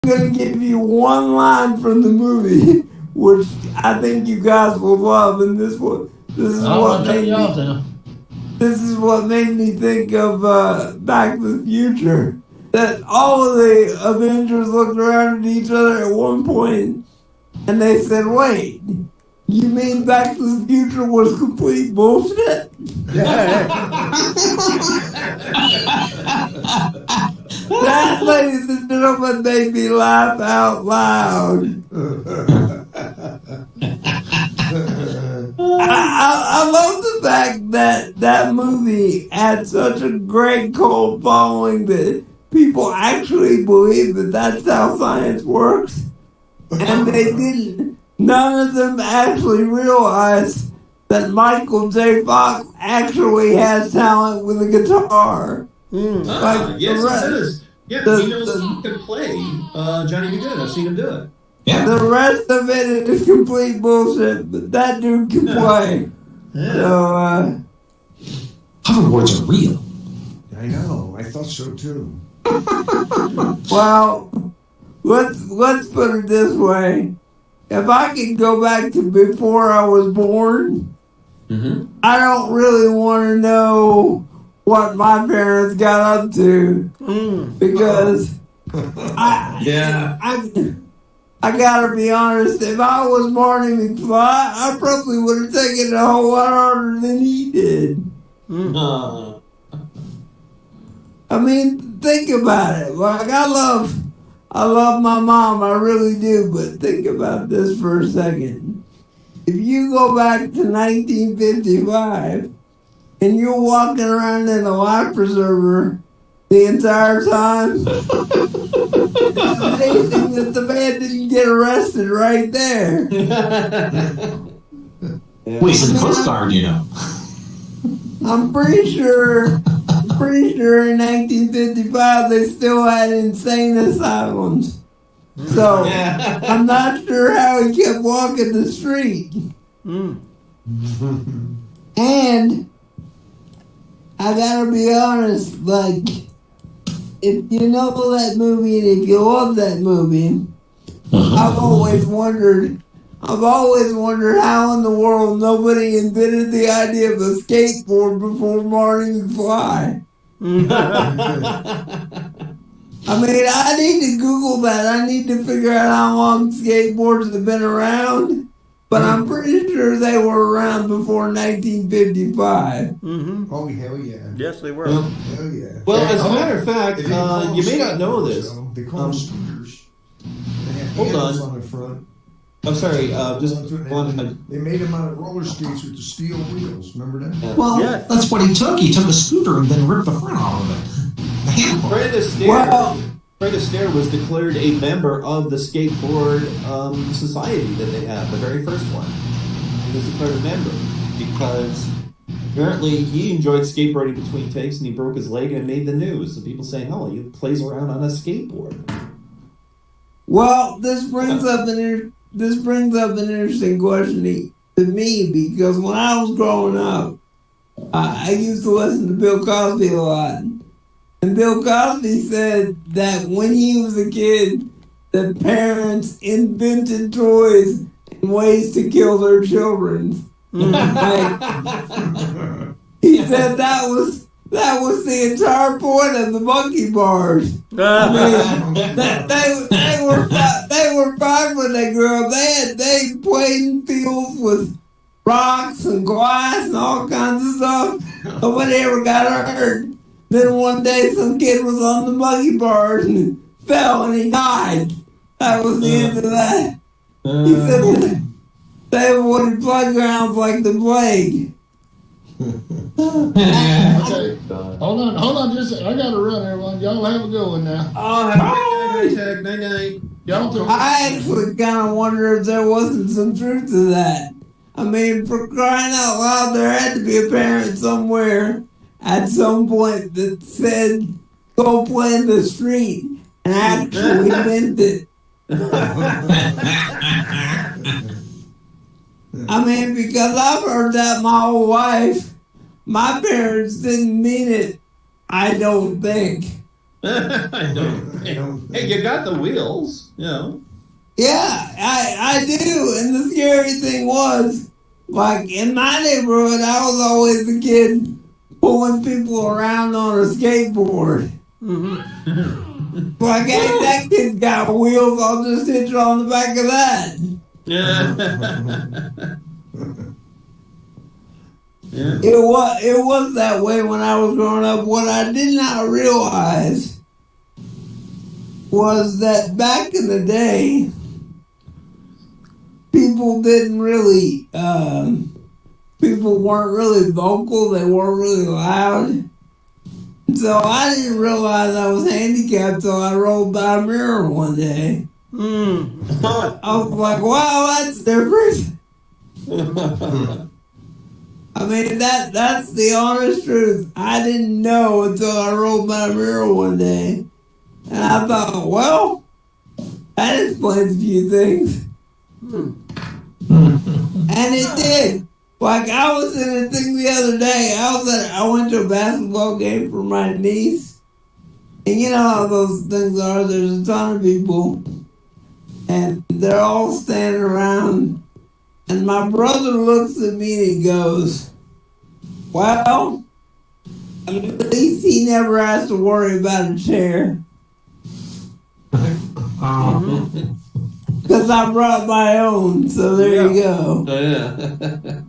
going to give you one line from the movie, which I think you guys will love, and this is what made me think of Back to the Future. That all of the Avengers looked around at each other at one point, and they said, "Wait, you mean Back to the Future was complete bullshit?" That, ladies and gentlemen, made me laugh out loud. I love the fact that that movie had such a great cult following that people actually believe that that's how science works. And they didn't. None of them actually realized that Michael J. Fox actually has talent with a guitar. Yes, he does. Yeah, he knows he can play Johnny B. Good. I've seen him do it. Yeah. The rest of it is complete bullshit, but that dude can play. Yeah. So, hoverboards are real. I know. I thought so too. Well, let's put it this way. If I could go back to before I was born, I don't really want to know what my parents got up to because I gotta be honest, if I was Marty McFly, I probably would have taken it a whole lot harder than he did. I mean, think about it. Like, I love my mom, I really do, but think about this for a second. If you go back to 1955 and you're walking around in a life preserver the entire time, it's amazing that the man didn't get arrested right there. Well, he's in the Coast Guard, you know. I'm pretty sure in 1955 they still had insane asylums. So I'm not sure how he kept walking the street. And I gotta be honest, like, if you know that movie and if you love that movie, I've always wondered how in the world nobody invented the idea of a skateboard before Marty McFly. I mean, I need to Google that. I need to figure out how long skateboards have been around, but I'm pretty sure they were around before 1955. Oh, hell yeah. Yes, they were. Hell yeah. Well, as a matter of fact, you may not know this. They call them scooters. They have Hold handles on. on the front. I'm sorry, They made them out of roller skates with the steel wheels. Remember that? Well, that's what he took. He took a scooter and then ripped the front off of it. Fred Astaire was declared a member of the skateboard society that they have, the very first one. He was declared a member because apparently he enjoyed skateboarding between takes and he broke his leg and made the news. So people saying, "Oh, he plays around on a skateboard." Well, this brings up an interesting question to me because when I was growing up, I used to listen to Bill Cosby a lot. And Bill Cosby said that when he was a kid, that parents invented toys and ways to kill their children. He said that was the entire point of the monkey bars. I mean, they were fine when they grew up. They played in fields with rocks and glass and all kinds of stuff. Nobody ever got hurt. Then one day some kid was on the monkey bars and fell and he died. That was the end of that. He said that they avoided playgrounds like the plague. Okay. Hold on just a second. I gotta run, everyone. Y'all have a good one now. Oh, have a good night, Night night. Y'all too. I actually kind of wonder if there wasn't some truth to that. I mean, for crying out loud, there had to be a parent somewhere at some point that said, "Go play in the street," and actually meant it. I mean, because I've heard that my whole life. My parents didn't mean it, I don't think. I don't. Hey, you got the wheels, you know. Yeah, I do. And the scary thing was, like, in my neighborhood, I was always the kid pulling people around on a skateboard. Like, hey, that kid's got wheels, I'll just hit you on the back of that. Yeah. It was that way when I was growing up. What I did not realize was that back in the day, people weren't really vocal, they weren't really loud. So I didn't realize I was handicapped till I rolled by a mirror one day. I was like, wow, that's different. I mean, that's the honest truth. I didn't know until I rolled by a mirror one day. And I thought, well, that explains a few things. And it did. Like, I was in a thing the other day. I went to a basketball game for my niece. And you know how those things are. There's a ton of people. And they're all standing around. And my brother looks at me and he goes, well, at least he never has to worry about a chair. Because I brought my own, so there you go. Oh, yeah.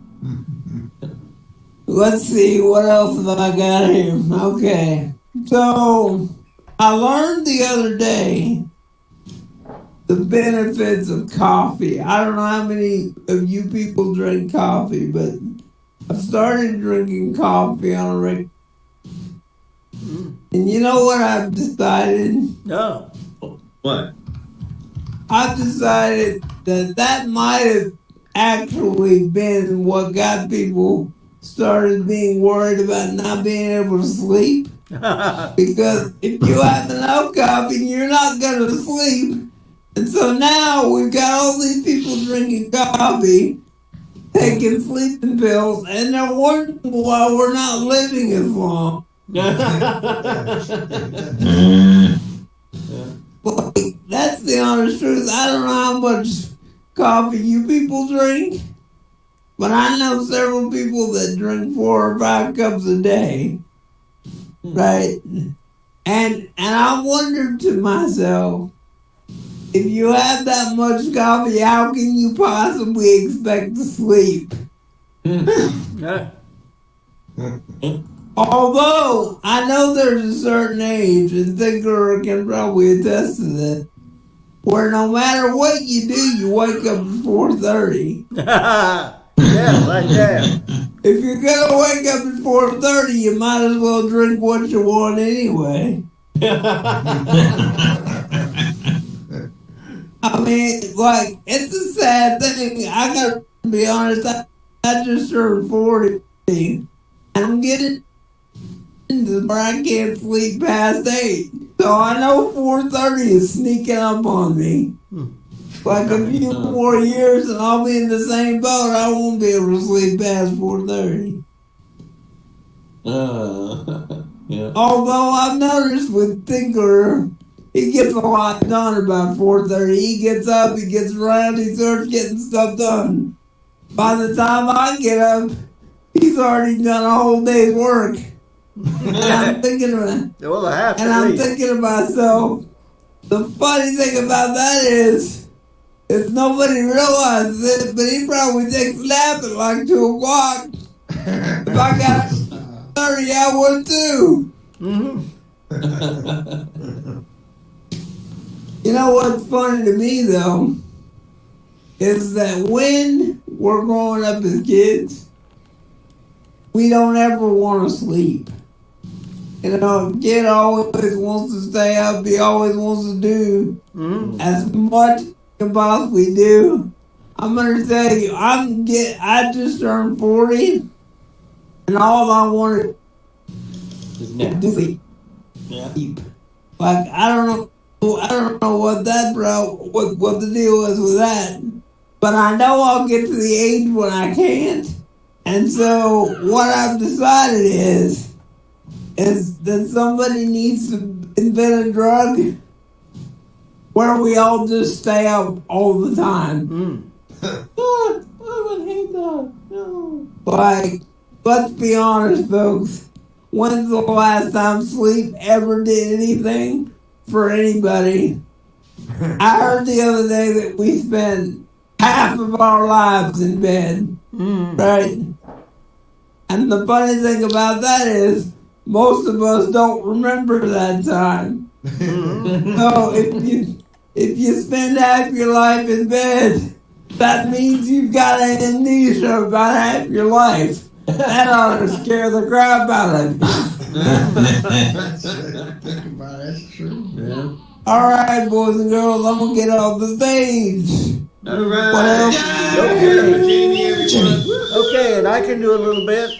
Let's see, what else have I got here? Okay. So, I learned the other day the benefits of coffee. I don't know how many of you people drink coffee, but I've started drinking coffee on a regular. And you know what I've decided? No. What? I've decided that might have actually been what got people started being worried about not being able to sleep. Because if you have enough coffee, you're not going to sleep. And so now we've got all these people drinking coffee, taking sleeping pills, and they're wondering why we're not living as long. Like, that's the honest truth. I don't know how much coffee you people drink, but I know several people that drink 4 or 5 cups a day, right? And I wondered to myself, if you have that much coffee, how can you possibly expect to sleep? Although, I know there's a certain age, and Thinker can probably attest to that, where no matter what you do, you wake up at 4:30. Yeah, like that. If you're gonna wake up at 4:30, you might as well drink what you want anyway. I mean, like, it's a sad thing. I gotta be honest, I just turned 40, and I'm getting into where I can't sleep past 8. So I know 4:30 is sneaking up on me. Like a few more years and I'll be in the same boat. I won't be able to sleep past 4:30. Yeah. Although I've noticed with Tinker, he gets a lot done about 4:30. He gets up, he gets around, he starts getting stuff done. By the time I get up, he's already done a whole day's work. And I'm thinking to myself, the funny thing about that is nobody realizes it, but he probably takes a nap at like 2 o'clock. If I got 30, I would too. You know what's funny to me though, is that when we're growing up as kids, we don't ever want to sleep. You know, a kid always wants to stay up. He always wants to do as much as he can possibly do. I'm going to tell you, I just turned 40, and all I want to do is sleep. Like, I don't know what that, bro, what the deal is with that. But I know I'll get to the age when I can't. And so what I've decided is that somebody needs to invent a drug where we all just stay up all the time. God, I would hate that. No. Like, let's be honest, folks. When's the last time sleep ever did anything for anybody? I heard the other day that we spend half of our lives in bed, right? And the funny thing about that is, most of us don't remember that time. So if you spend half your life in bed, that means you've got an amnesia about half your life. That ought to scare the crap out of you. Think about it, that's true. Yeah. All right, boys and girls, I'm gonna get off the stage. All right. What else? Okay, and I can do a little bit.